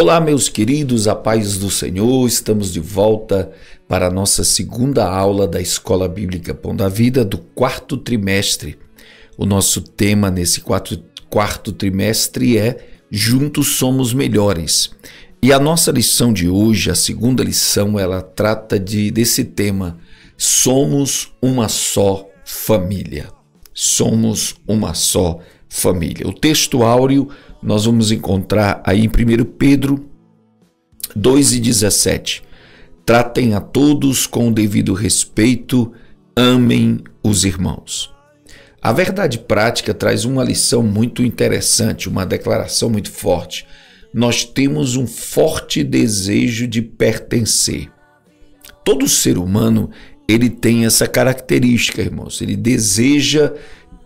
Olá, meus queridos, a paz do Senhor. Estamos de volta para a nossa segunda aula da Escola Bíblica Pão da Vida do quarto trimestre. O nosso tema nesse quarto trimestre é Juntos Somos Melhores. E a nossa lição de hoje, a segunda lição, ela trata desse tema: Somos uma só família. Somos uma só família. O texto áureo nós vamos encontrar aí em 1 Pedro 2,17. Tratem a todos com o devido respeito, amem os irmãos. A verdade prática traz uma lição muito interessante, uma declaração muito forte. Nós temos um forte desejo de pertencer. Todo ser humano, ele tem essa característica, irmãos. Ele deseja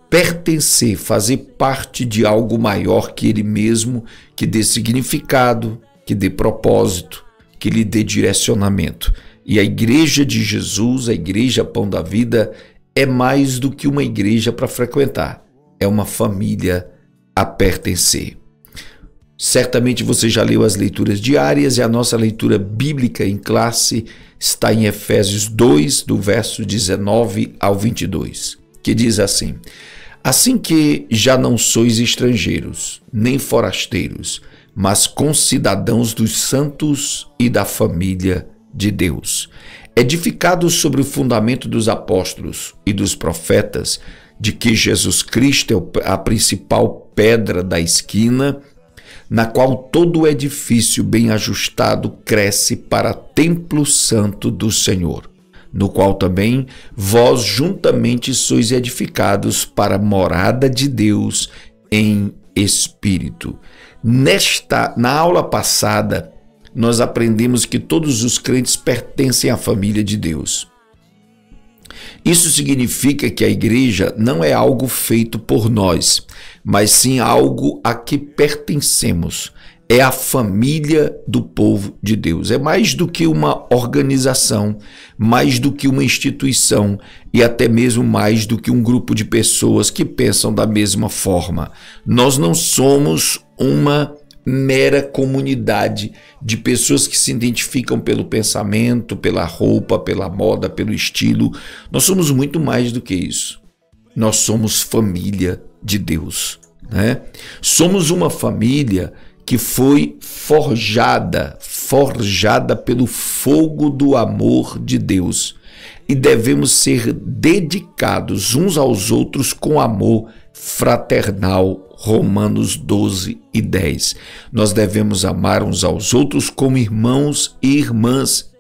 pertencer, fazer parte de algo maior que ele mesmo, que dê significado, que dê propósito, que lhe dê direcionamento. E a Igreja de Jesus, a Igreja Pão da Vida, é mais do que uma igreja para frequentar. É uma família a pertencer. Certamente você já leu as leituras diárias e a nossa leitura bíblica em classe está em Efésios 2, do verso 19 ao 22, que diz assim: assim que já não sois estrangeiros, nem forasteiros, mas concidadãos dos santos e da família de Deus, edificados sobre o fundamento dos apóstolos e dos profetas, de que Jesus Cristo é a principal pedra da esquina, na qual todo o edifício bem ajustado cresce para templo santo do Senhor, no qual também vós juntamente sois edificados para a morada de Deus em Espírito. Na aula passada, nós aprendemos que todos os crentes pertencem à família de Deus. Isso significa que a igreja não é algo feito por nós, mas sim algo a que pertencemos. É a família do povo de Deus. É mais do que uma organização, mais do que uma instituição e até mesmo mais do que um grupo de pessoas que pensam da mesma forma. Nós não somos uma mera comunidade de pessoas que se identificam pelo pensamento, pela roupa, pela moda, pelo estilo. Nós somos muito mais do que isso. Nós somos família de Deus, né? Somos uma família que foi forjada pelo fogo do amor de Deus. E devemos ser dedicados uns aos outros com amor fraternal. Romanos 12:10. Nós devemos amar uns aos outros como irmãos e irmãs.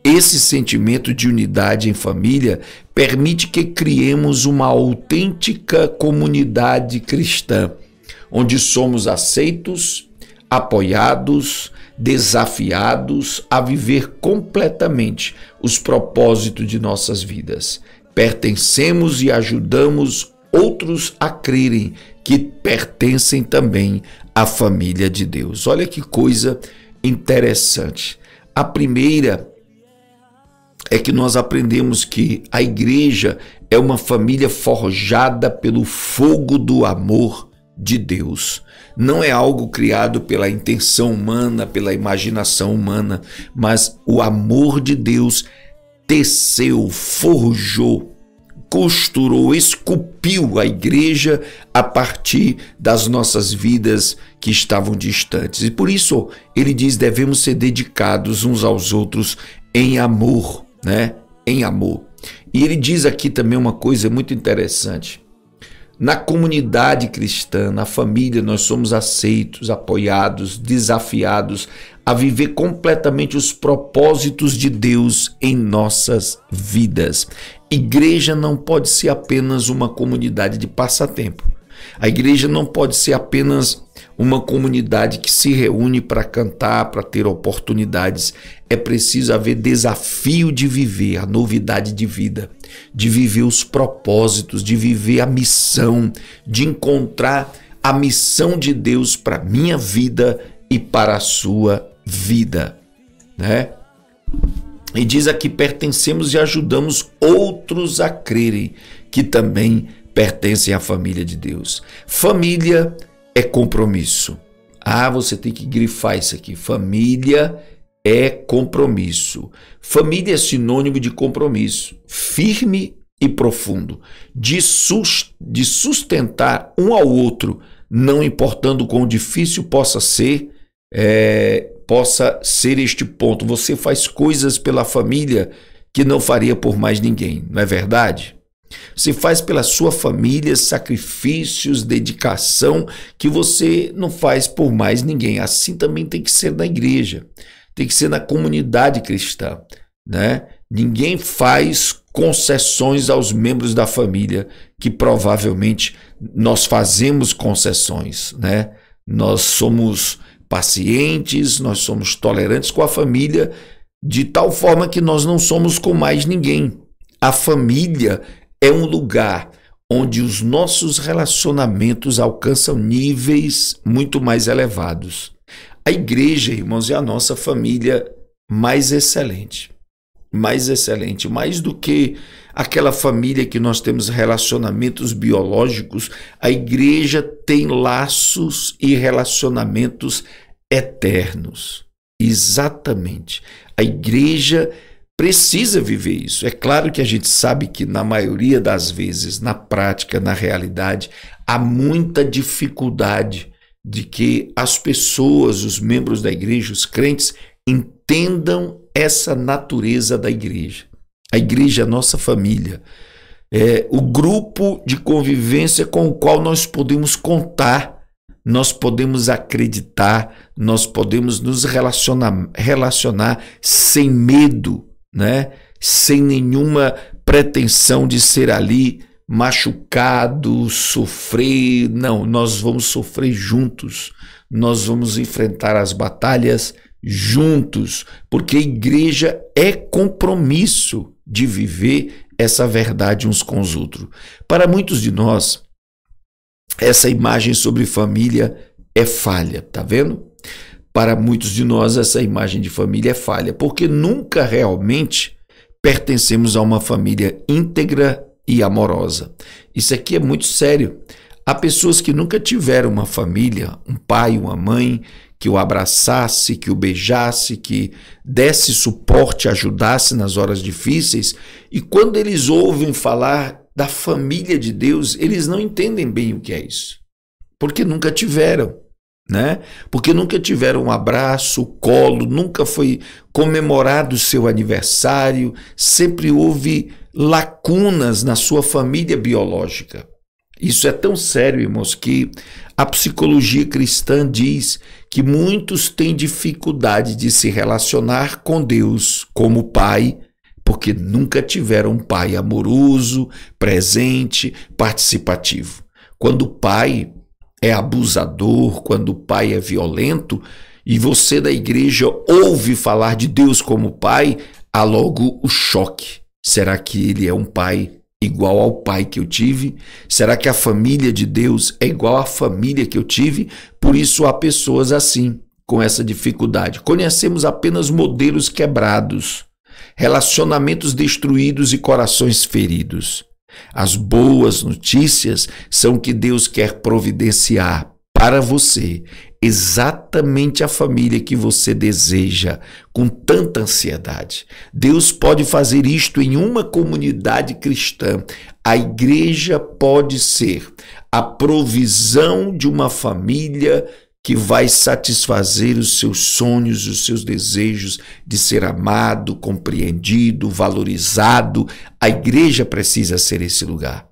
Esse sentimento de unidade em família permite que criemos uma autêntica comunidade cristã, onde somos aceitos, apoiados, desafiados a viver completamente os propósitos de nossas vidas. Pertencemos e ajudamos outros a crerem que pertencem também à família de Deus. Olha que coisa interessante. A primeira é que nós aprendemos que a igreja é uma família forjada pelo fogo do amor de Deus. Não é algo criado pela intenção humana, pela imaginação humana, mas o amor de Deus teceu, forjou, costurou, esculpiu a igreja a partir das nossas vidas que estavam distantes. E por isso ele diz: devemos ser dedicados uns aos outros em amor, né? Em amor. E ele diz aqui também uma coisa muito interessante. Na comunidade cristã, na família, nós somos aceitos, apoiados, desafiados a viver completamente os propósitos de Deus em nossas vidas. Igreja não pode ser apenas uma comunidade de passatempo. A igreja não pode ser apenas uma comunidade que se reúne para cantar, para ter oportunidades. É preciso haver desafio de viver a novidade de vida, de viver os propósitos, de viver a missão, de encontrar a missão de Deus para a minha vida e para a sua vida, né? E diz aqui: pertencemos e ajudamos outros a crerem que também pertencem à família de Deus. Família é compromisso. Ah, você tem que grifar isso aqui. Família é compromisso. Família é sinônimo de compromisso, firme e profundo, de sustentar um ao outro, não importando quão difícil possa ser este ponto. Você faz coisas pela família que não faria por mais ninguém, não é verdade? Você faz pela sua família sacrifícios, dedicação que você não faz por mais ninguém. Assim também tem que ser na igreja, tem que ser na comunidade cristã, né? Ninguém faz concessões aos membros da família, que provavelmente nós fazemos concessões, né? Nós somos pacientes, nós somos tolerantes com a família, de tal forma que nós não somos com mais ninguém. A família é um lugar onde os nossos relacionamentos alcançam níveis muito mais elevados. A igreja, irmãos, é a nossa família mais excelente, mais do que aquela família que nós temos relacionamentos biológicos. A igreja tem laços e relacionamentos eternos. Exatamente. A igreja precisa viver isso. É claro que a gente sabe que na maioria das vezes, na prática, na realidade, há muita dificuldade de que as pessoas, os membros da igreja, os crentes, entendam essa natureza da igreja. A igreja é a nossa família, é o grupo de convivência com o qual nós podemos contar, nós podemos acreditar, nós podemos nos relacionar sem medo, né? Sem nenhuma pretensão de ser ali machucado, sofrer. Não, nós vamos sofrer juntos, nós vamos enfrentar as batalhas juntos, porque a igreja é compromisso de viver essa verdade uns com os outros. Para muitos de nós, essa imagem sobre família é falha, tá vendo? Para muitos de nós, essa imagem de família é falha, porque nunca realmente pertencemos a uma família íntegra e amorosa. Isso aqui é muito sério. Há pessoas que nunca tiveram uma família, um pai, uma mãe, que o abraçasse, que o beijasse, que desse suporte, ajudasse nas horas difíceis. E quando eles ouvem falar da família de Deus, eles não entendem bem o que é isso, porque nunca tiveram, né? Porque nunca tiveram um abraço, colo, nunca foi comemorado o seu aniversário, sempre houve lacunas na sua família biológica. Isso é tão sério, irmãos, que a psicologia cristã diz que muitos têm dificuldade de se relacionar com Deus como pai, porque nunca tiveram um pai amoroso, presente, participativo. Quando o pai é abusador, quando o pai é violento, e você da igreja ouve falar de Deus como pai, há logo o choque. Será que ele é um pai igual ao pai que eu tive? Será que a família de Deus é igual à família que eu tive? Por isso há pessoas assim, com essa dificuldade. Conhecemos apenas modelos quebrados, relacionamentos destruídos e corações feridos. As boas notícias são que Deus quer providenciar para você exatamente a família que você deseja com tanta ansiedade. Deus pode fazer isto em uma comunidade cristã. A igreja pode ser a provisão de uma família que vai satisfazer os seus sonhos, os seus desejos de ser amado, compreendido, valorizado. A igreja precisa ser esse lugar.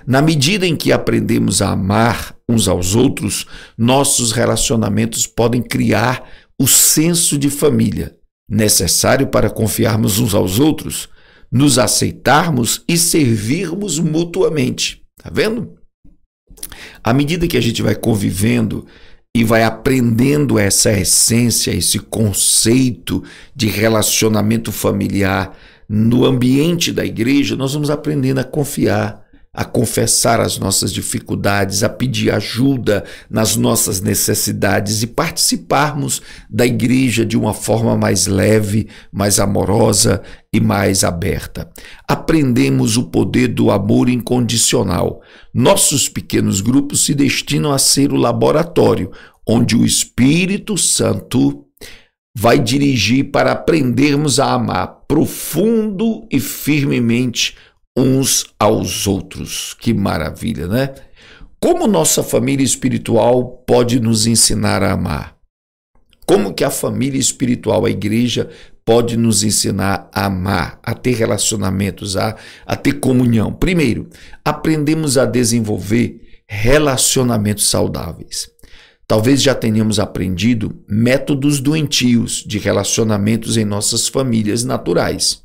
Na medida em que aprendemos a amar uns aos outros, nossos relacionamentos podem criar o senso de família necessário para confiarmos uns aos outros, nos aceitarmos e servirmos mutuamente. Tá vendo? À medida que a gente vai convivendo e vai aprendendo essa essência, esse conceito de relacionamento familiar no ambiente da igreja, nós vamos aprendendo a confiar, a confessar as nossas dificuldades, a pedir ajuda nas nossas necessidades e participarmos da igreja de uma forma mais leve, mais amorosa e mais aberta. Aprendemos o poder do amor incondicional. Nossos pequenos grupos se destinam a ser o laboratório onde o Espírito Santo vai dirigir para aprendermos a amar profundo e firmemente uns aos outros. Que maravilha, né? Como nossa família espiritual pode nos ensinar a amar? Como que a família espiritual, a igreja, pode nos ensinar a amar, a ter relacionamentos, a ter comunhão? Primeiro, aprendemos a desenvolver relacionamentos saudáveis. Talvez já tenhamos aprendido métodos doentios de relacionamentos em nossas famílias naturais.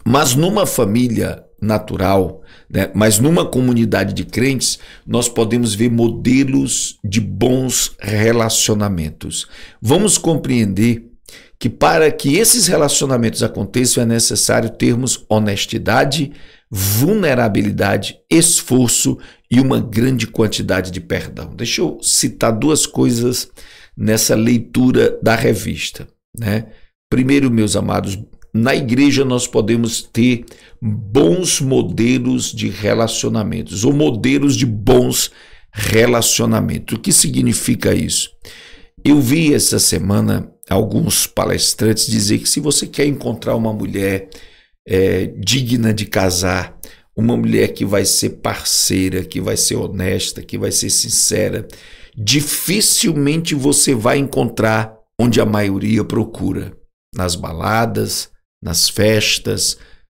Mas numa família natural, né, mas numa comunidade de crentes, nós podemos ver modelos de bons relacionamentos. Vamos compreender que para que esses relacionamentos aconteçam é necessário termos honestidade, vulnerabilidade, esforço e uma grande quantidade de perdão. Deixa eu citar duas coisas nessa leitura da revista, né? Primeiro, meus amados, na igreja nós podemos ter bons modelos de relacionamentos, ou modelos de bons relacionamentos. O que significa isso? Eu vi essa semana alguns palestrantes dizer que se você quer encontrar uma mulher digna de casar, uma mulher que vai ser parceira, que vai ser honesta, que vai ser sincera, dificilmente você vai encontrar onde a maioria procura, nas baladas, nas festas,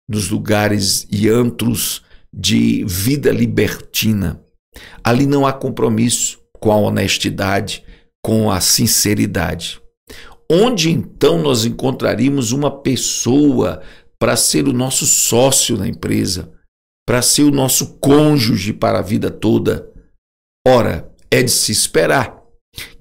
nos lugares e antros de vida libertina. Ali não há compromisso com a honestidade, com a sinceridade. Onde então nós encontraríamos uma pessoa para ser o nosso sócio na empresa, para ser o nosso cônjuge para a vida toda? Ora, é de se esperar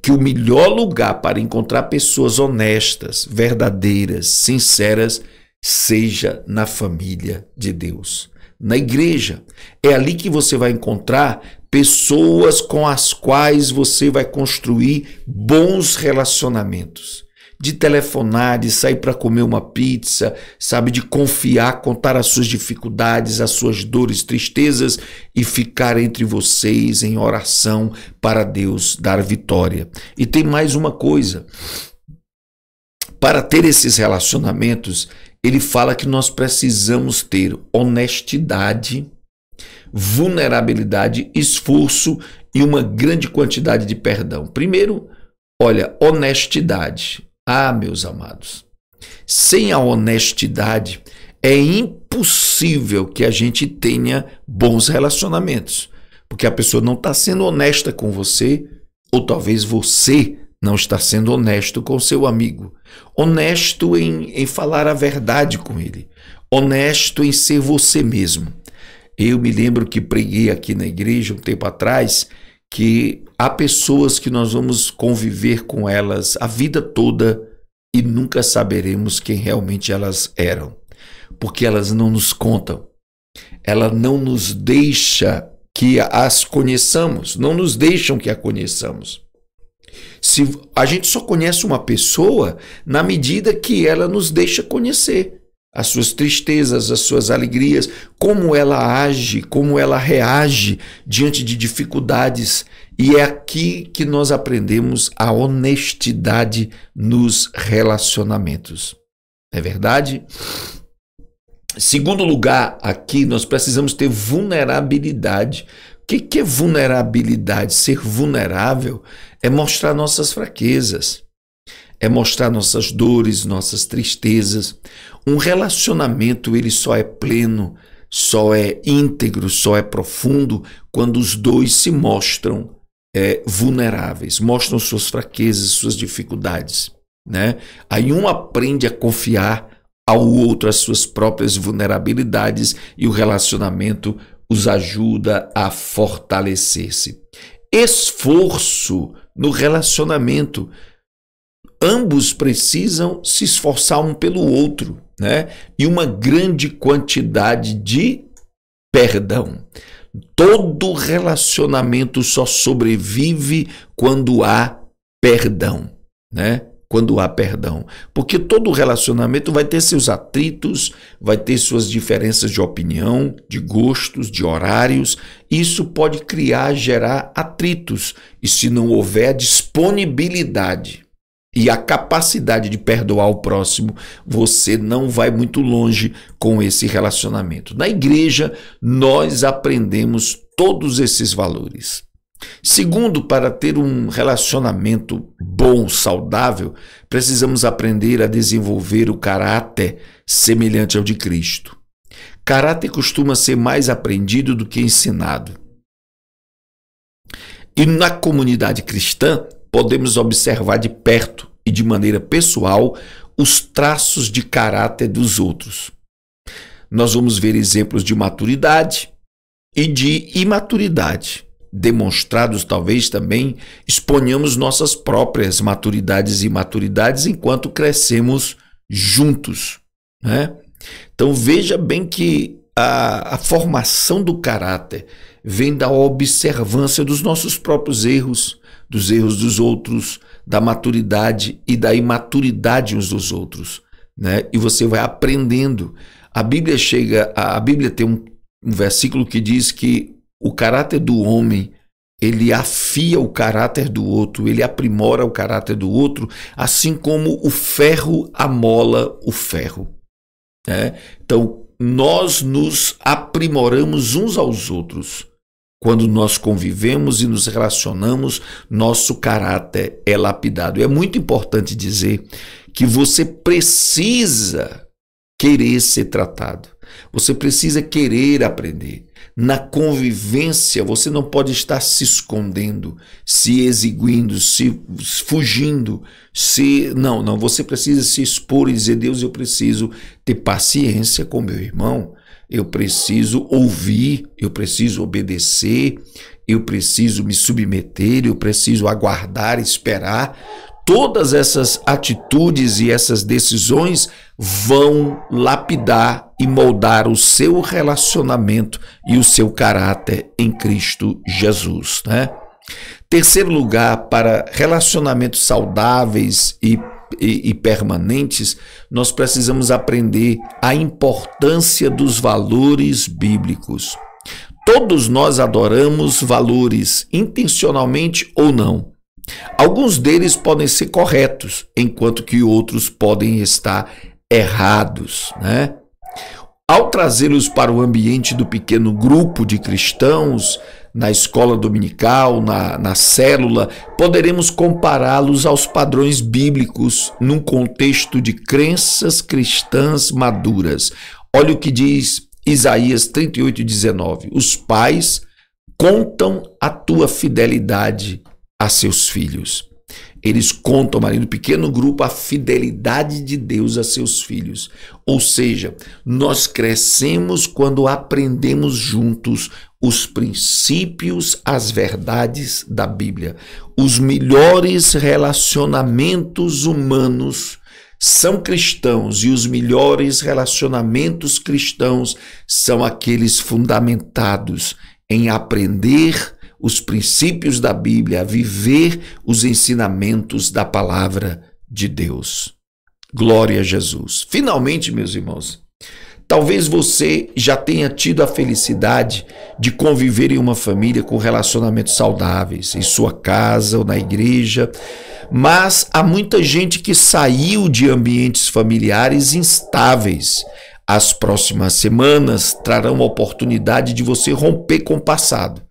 que o melhor lugar para encontrar pessoas honestas, verdadeiras, sinceras, seja na família de Deus, na igreja. É ali que você vai encontrar pessoas com as quais você vai construir bons relacionamentos. De telefonar, de sair para comer uma pizza, sabe, de confiar, contar as suas dificuldades, as suas dores, tristezas e ficar entre vocês em oração para Deus dar vitória. E tem mais uma coisa. Para ter esses relacionamentos, ele fala que nós precisamos ter honestidade, vulnerabilidade, esforço e uma grande quantidade de perdão. Primeiro, olha, honestidade. Ah, meus amados, sem a honestidade é impossível que a gente tenha bons relacionamentos, porque a pessoa não está sendo honesta com você, ou talvez você não está sendo honesto com seu amigo, honesto em falar a verdade com ele, honesto em ser você mesmo. Eu me lembro que preguei aqui na igreja um tempo atrás que há pessoas que nós vamos conviver com elas a vida toda e nunca saberemos quem realmente elas eram, porque elas não nos contam, ela não nos deixa que as conheçamos, não nos deixam que a conheçamos. Se a gente só conhece uma pessoa na medida que ela nos deixa conhecer as suas tristezas, as suas alegrias, como ela age, como ela reage diante de dificuldades. E é aqui que nós aprendemos a honestidade nos relacionamentos. É verdade? Segundo lugar, aqui nós precisamos ter vulnerabilidade. O que é vulnerabilidade? Ser vulnerável é mostrar nossas fraquezas, é mostrar nossas dores, nossas tristezas. Um relacionamento, ele só é pleno, só é íntegro, só é profundo quando os dois se mostram vulneráveis, mostram suas fraquezas, suas dificuldades, né? Aí um aprende a confiar ao outro as suas próprias vulnerabilidades e o relacionamento os ajuda a fortalecer-se. Esforço no relacionamento. Ambos precisam se esforçar um pelo outro, né? E uma grande quantidade de perdão. Todo relacionamento só sobrevive quando há perdão, né? quando há perdão, porque todo relacionamento vai ter seus atritos, vai ter suas diferenças de opinião, de gostos, de horários. Isso pode gerar atritos, e se não houver a disponibilidade e a capacidade de perdoar o próximo, você não vai muito longe com esse relacionamento. Na igreja, nós aprendemos todos esses valores. Segundo, para ter um relacionamento bom, saudável, precisamos aprender a desenvolver o caráter semelhante ao de Cristo. Caráter costuma ser mais aprendido do que ensinado. E na comunidade cristã, podemos observar de perto e de maneira pessoal os traços de caráter dos outros. Nós vamos ver exemplos de maturidade e de imaturidade. Demonstrados, talvez também exponhamos nossas próprias maturidades e imaturidades enquanto crescemos juntos, né? Então veja bem que a formação do caráter vem da observância dos nossos próprios erros, dos erros dos outros, da maturidade e da imaturidade uns dos outros, né? E você vai aprendendo. A Bíblia tem um versículo que diz que o caráter do homem, ele afia o caráter do outro, ele aprimora o caráter do outro, assim como o ferro amola o ferro, né? Então, nós nos aprimoramos uns aos outros. Quando nós convivemos e nos relacionamos, nosso caráter é lapidado. É muito importante dizer que você precisa querer ser tratado. Você precisa querer aprender. Na convivência, você não pode estar se escondendo, se exiguindo, se fugindo. Não, você precisa se expor e dizer: Deus, eu preciso ter paciência com meu irmão. Eu preciso ouvir, eu preciso obedecer, eu preciso me submeter, eu preciso aguardar, esperar. Todas essas atitudes e essas decisões vão lapidar e moldar o seu relacionamento e o seu caráter em Cristo Jesus, né? Terceiro lugar, para relacionamentos saudáveis e permanentes, nós precisamos aprender a importância dos valores bíblicos. Todos nós adoramos valores, intencionalmente ou não. Alguns deles podem ser corretos, enquanto que outros podem estar errados, né? Ao trazê-los para o ambiente do pequeno grupo de cristãos, na escola dominical, na célula, poderemos compará-los aos padrões bíblicos num contexto de crenças cristãs maduras. Olha o que diz Isaías 38:19. Os pais contam a tua fidelidade a seus filhos. Eles contam, Maria, no pequeno grupo, a fidelidade de Deus a seus filhos. Ou seja, nós crescemos quando aprendemos juntos os princípios, as verdades da Bíblia. Os melhores relacionamentos humanos são cristãos, e os melhores relacionamentos cristãos são aqueles fundamentados em aprender os princípios da Bíblia, a viver os ensinamentos da palavra de Deus. Glória a Jesus. Finalmente, meus irmãos, talvez você já tenha tido a felicidade de conviver em uma família com relacionamentos saudáveis, em sua casa ou na igreja, mas há muita gente que saiu de ambientes familiares instáveis. As próximas semanas trarão a oportunidade de você romper com o passado.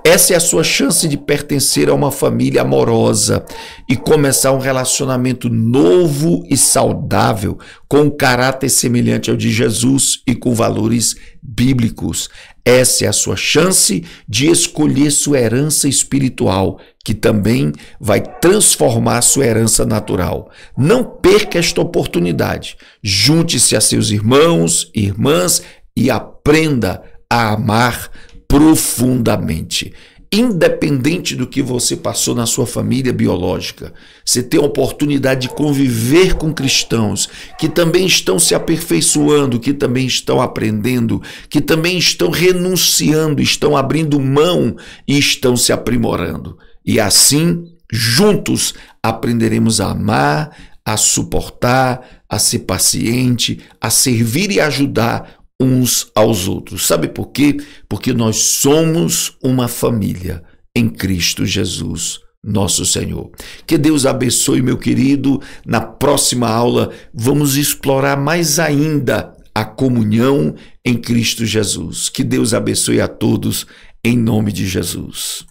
Essa é a sua chance de pertencer a uma família amorosa e começar um relacionamento novo e saudável, com um caráter semelhante ao de Jesus e com valores bíblicos. Essa é a sua chance de escolher sua herança espiritual, que também vai transformar sua herança natural. Não perca esta oportunidade. Junte-se a seus irmãos e irmãs e aprenda a amar profundamente. Independente do que você passou na sua família biológica, você tem a oportunidade de conviver com cristãos que também estão se aperfeiçoando, que também estão aprendendo, que também estão renunciando, estão abrindo mão e estão se aprimorando. E assim, juntos, aprenderemos a amar, a suportar, a ser paciente, a servir e ajudar uns aos outros. Sabe por quê? Porque nós somos uma família em Cristo Jesus, nosso Senhor. Que Deus abençoe, meu querido. Na próxima aula, vamos explorar mais ainda a comunhão em Cristo Jesus. Que Deus abençoe a todos, em nome de Jesus.